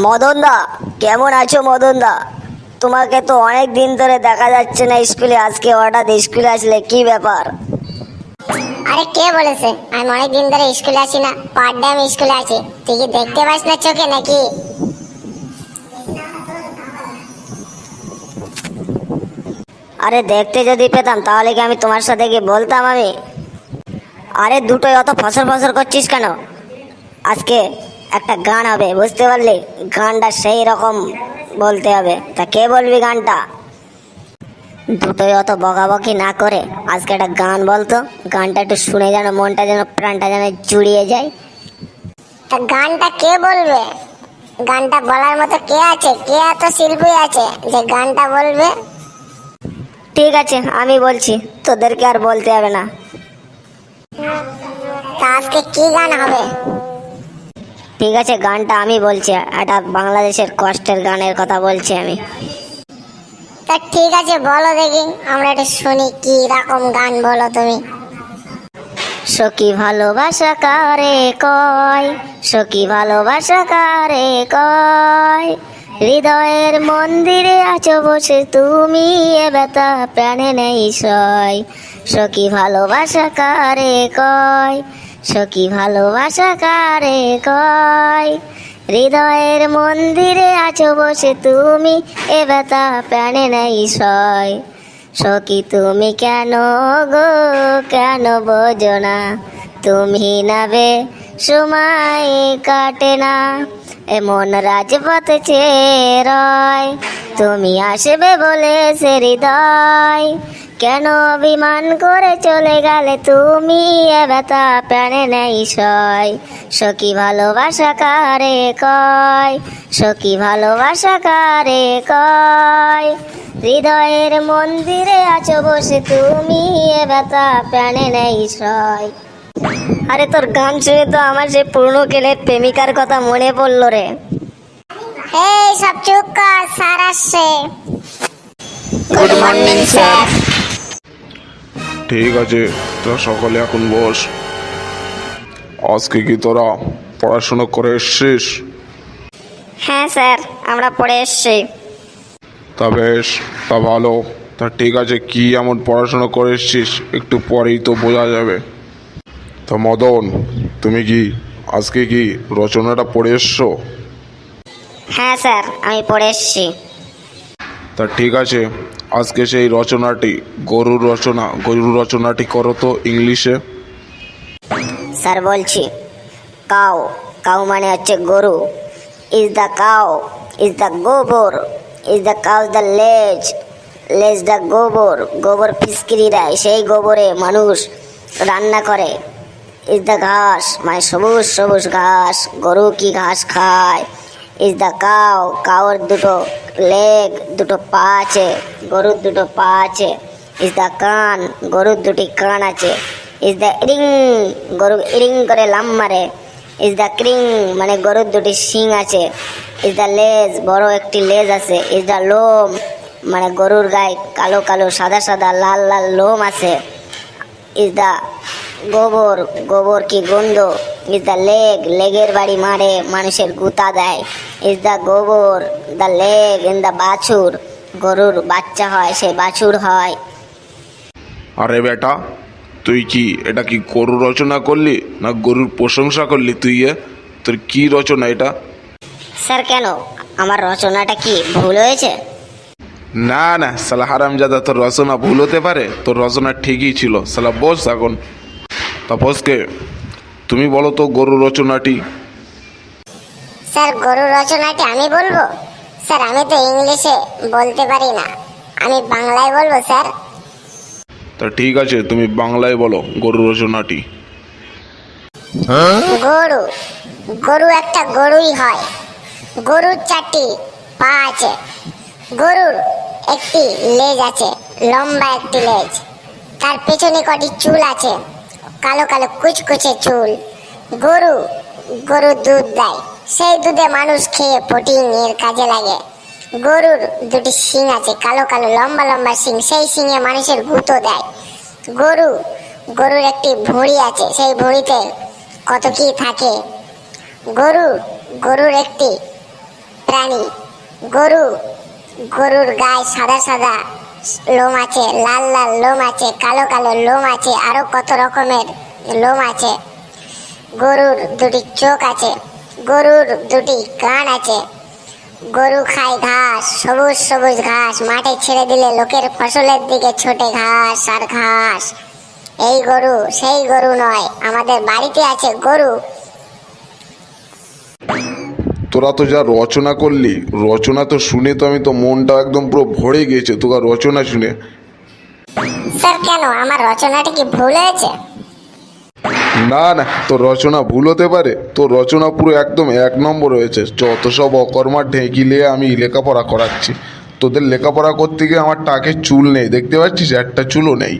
মদন দা, কেমন আছো মদন দা? তোমাকে তো অনেক দিন ধরে দেখা যাচ্ছে না স্কুলে, আজকে হঠাৎ স্কুলে আসলে কি ব্যাপার? আরে কে বলেছে আমি অনেকদিন ধরে স্কুলে আসি না? পার ডে আমি স্কুলে আছি। তুই কি দেখতে পাস না চোখে নাকি? আরে দেখতে যদি পেতাম তাহলে কি আমি তোমার সাথে গিয়ে বলতাম আমি? আরে দুটোই অত ফসর ফসর করছিস কেন? আজকে একটা গান হবে, বুঝতে পারলি? গানটা সেই রকম বলতে হবে। তা কে বলবি গানটা? দুটোই অত বকাবকি না করে আজকে একটা গান বলতো। গানটা একটু শুনে যেন মনটা যেন প্রাণটা যেন জুড়িয়ে যায়। তা গানটা কে বলবে? গানটা বলার মতো কে আছে? কে এত শিল্পী আছে যে গানটা বলবে? ঠিক আছে, আমি বলছি, তোদেরকে আর বলতে হবে না। তা আজকে কি গান হবে? ঠিক আছে, গানটা আমি বলছি, একটা বাংলাদেশের কষ্টের গানের কথা বলছি আমি। তা ঠিক আছে, বলো দেখি, আমরা একটু শুনি কি রকম গান বলো তুমি। সখী ভালোবাসা কারে কয়, সখী ভালোবাসা কারে কয়, হৃদয়ের মন্দিরে আছো বসে তুমি, এ ব্যথা প্রাণে নেই সয়। সখী ভালোবাসা কারে কয়, সখী ভালোবাসা কারে কয়, হৃদয়ের মন্দিরে আছো বসে তুমি, এ ব্যথা প্রাণে নেই সয়। সখী তুমি কেন গো, কেন বোঝো না? তুমি নাবে সময় কাটে না, এমন রাজপথে চেয়ে রয়, তুমি আসবে বলে সে হৃদয়। কেন অভিমান করে চলে গেলে তুমি, এ ব্যথা প্রাণে নেই সয়। সখী ভালোবাসা কারে কয়, সখী ভালোবাসা কারে কয়, হৃদয়ের মন্দিরে আছো বসে তুমি, এ ব্যথা প্রাণে নেই সয়। আরে তোর গান শুনে তো আমার সেই পুরনো কেলের প্রেমিকার কথা মনে পড়লো রে। এই সব চুপ কর, স্যার আসছে। Good morning sir. ঠিক আছে, তোরা সকলে এখন বস। আজকে কি তোরা পড়াশোনা করে এসছিস? হ্যাঁ স্যার, আমরা পড়ে এসছি। তা বেশ, তা ভালো। তা ঠিক আছে, কি এমন পড়াশোনা করে এসছিস একটু পরেই তো বোঝা যাবে। তা মদন, তুমি কি আজকে কি রচনাটা পড়ে এসছো? হ্যাঁ স্যার, আমি পড়ে এসছি। তা ঠিক আছে, আজকে সেই রচনাটি গরুর রচনাটি করো তো ইংলিশে। স্যার বলছি, কাউ, কাউ মানে হচ্ছে গরু। Is the cow, is the গোবর, ইজ দ্য কাউ দ্য লেজ, লেজ দ্য গোবর, গোবর ফিসকিরি দেয়, সেই গোবরে মানুষ রান্না করে। ইজ দ্য ঘাস মানে সবুজ সবুজ ঘাস, গরু কি ঘাস খায়। ইজ দ্য কাউ, কাউর দুটো লেগ, দুটো পা আছে, গরুর দুটো পা আছে। ইজ দ্য কান, গরুর দুটি কান আছে। ইজ দ্য ইরিং, গরু ইরিং করে লাম মারে। ইজ দ্য ক্রিং মানে গরুর দুটি শিং আছে। ইজ দ্য লেজ, বড় একটি লেজ আছে। ইজ দ্য লোম মানে গরুর গায়ে কালো কালো সাদা সাদা লাল লাল লোম আছে। ইজ দ্য গোবর, গোবর কি গন্ধ। ইজ দ্য লেগ, লেগের বাড়ি মারে, মানুষের গুতা দেয়। ইজ দ্য গোবর, দ্য লেগ ইন দ্য বাছুর, গরুর বাচ্চা হয়, সে বাছুর হয়। আরে বেটা, তুই কি এটা কি গরু রচনা করলি না গরুর প্রশংসা করলি? তোর কি রচনা এটা? স্যার কেন, আমার রচনাটা কি ভুল হয়েছে? না না সালা হারামজাদা, তোর রচনা ভুল হতে পারে? তোর রচনা ঠিকই ছিল। সালা বস এখন। তাপসকে তুমি বলো তো গরু রচনাটি। স্যার গরু রচনাটি আমি বলবো? স্যার আমি তো ইংলিশে বলতে পারি না, আমি বাংলায় বলবো স্যার। তা ঠিক আছে, তুমি বাংলায় বলো গরু রচনাটি। গরু, গরু একটা গরুই হয়। গরুর 4টি পা আছে, গরুর একটি লেজ আছে, লম্বা একটি লেজ। তার পেছনে কটি চুল আছে, কালো কালো কুচকুচে চুল। গরু, গরু দুধ দেয়, সেই দুধে মানুষ খেয়ে প্রোটিন এর কাজে লাগে। গরুর দুটি শিং আছে, কালো কালো লম্বা লম্বা শিং, সেই শিঙে মানুষের গুঁতো দেয়। গরু, গরুর একটি ভুঁড়ি আছে, সেই ভুঁড়িতে কত কি থাকে। গরু, গরুর একটি প্রাণী গরু। গরুর গায়ে সাদা সাদা লোম আছে, লাল লাল লোম আছে, কালো কালো লোম আছে, আরো কত রকমের লোম আছে। গরুর দুটি চোখ আছে, গরুর দুটি কান আছে। গরু খায় ঘাস, সবুজ সবুজ ঘাস, মাঠে ছেড়ে দিলে লোকের ফসলের দিকে ছোটে ঘাস আর ঘাস। এই গরু সেই গরু নয়, আমাদের বাড়িতে আছে গরু। তোরা তো যা রচনা করলি, রচনা তো শুনে তো আমি তো মনটা একদম পুরো ভরে গিয়েছে তোর রচনা শুনে। স্যার কেন, আমার রচনাটা কি ভুল হয়েছে? না না, তোর রচনা ভুল হতে পারে? তোর রচনা পুরো একদম এক নম্বর হয়েছে। যত সব অকর্মা ঢেঁকিলে আমি লেখাপড়া করাচ্ছি, তোদের লেখাপড়া করতে গিয়ে আমার টাকে চুল নেই, দেখতে পাচ্ছিস একটা চুলও নেই।